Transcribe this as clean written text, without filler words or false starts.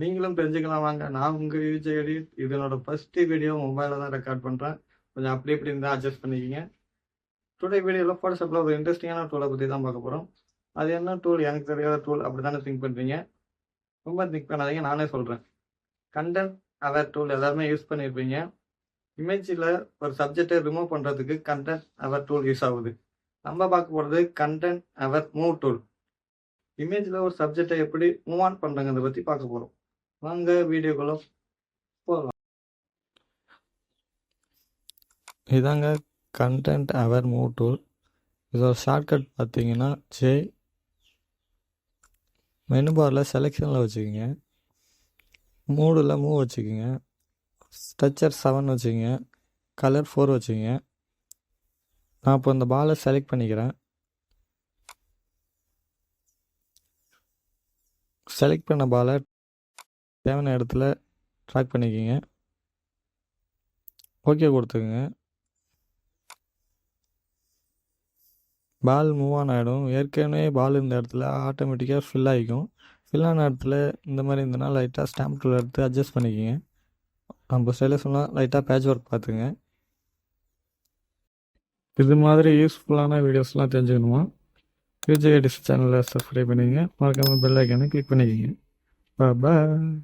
நீங்களும் தெரிஞ்சுக்கலாம் வாங்க. நான் உங்க யூஜே எடிட். இது என்னோட ஃபர்ஸ்ட் வீடியோ மொபைல்ல தான் ரெக்கார்ட் பண்றேன். கொஞ்சம் அப்படி இப்படி இருந்தா அட்ஜஸ்ட் பண்ணிக்கங்க. டுடே வீடியோல Photoshopல ஒரு இன்ட்ரெஸ்டிங்கான டூலை பத்தி தான் பார்க்க போறோம். அது என்ன டூல்? எனக்கு தெரியாத டூல் அப்படித்தானே திங்க் பண்றீங்க. ரொம்ப திங்க் பண்ணாதீங்க, நானே சொல்றேன். கண்டென்ட் அவேர் டூல் எல்லாருமே யூஸ் பண்ணியிருப்பீங்க. இமேஜில் ஒரு சப்ஜெக்டை ரிமூவ் பண்ணுறதுக்கு கண்டென்ட் அவேர் டூல் யூஸ் ஆகுது. நம்ம பார்க்க போகிறது கண்டென்ட் அவேர் மூவ் டூல். இமேஜில் ஒரு சப்ஜெக்டை எப்படி மூவ் ஆன் பண்ணுறங்கிறத பற்றி பார்க்க போகிறோம். வாங்க வீடியோக்குள்ள போகலாம். இதாங்க கண்டென்ட் அவேர் மூவ் டூல். இதோட ஷார்ட்கட் பார்த்தீங்கன்னா மெனு பாரில் செலெக்ஷனில் வச்சுக்கோங்க, மூடில் மூவ் வச்சுக்கோங்க, ஸ்ட்ரெச்சர் 7 வச்சுக்கோங்க, கலர் 4 வச்சுக்கோங்க. நான் இப்போ இந்த பாலை செலக்ட் பண்ணிக்கிறேன். செலக்ட் பண்ண பாலை தேவையான இடத்துல ட்ராக் பண்ணிக்கோங்க. ஓகே கொடுத்துக்குங்க. பால் மூவ் ஆன் ஆகிடும். ஏற்கனவே பால் இந்த இடத்துல ஆட்டோமேட்டிக்காக ஃபில் ஆகிக்கும். ஃபில் ஆன இடத்துல இந்த மாதிரி இருந்ததுனா லைட்டாக ஸ்டாம்ப் டூல் எடுத்து அட்ஜஸ்ட் பண்ணிக்கோங்க. நம்ம ஸ்டைலில் சொன்னால் லைட்டாக பேட்ச் ஒர்க் பார்த்துங்க. இது மாதிரி யூஸ்ஃபுல்லான வீடியோஸ்லாம் தெரிஞ்சுக்கணுமா? யூஜே எடிட் சேனலை சப்ஸ்கிரைப் பண்ணிக்கங்க. மறக்காமல் பெல் ஐக்கானை கிளிக் பண்ணிக்கோங்க. பாய்.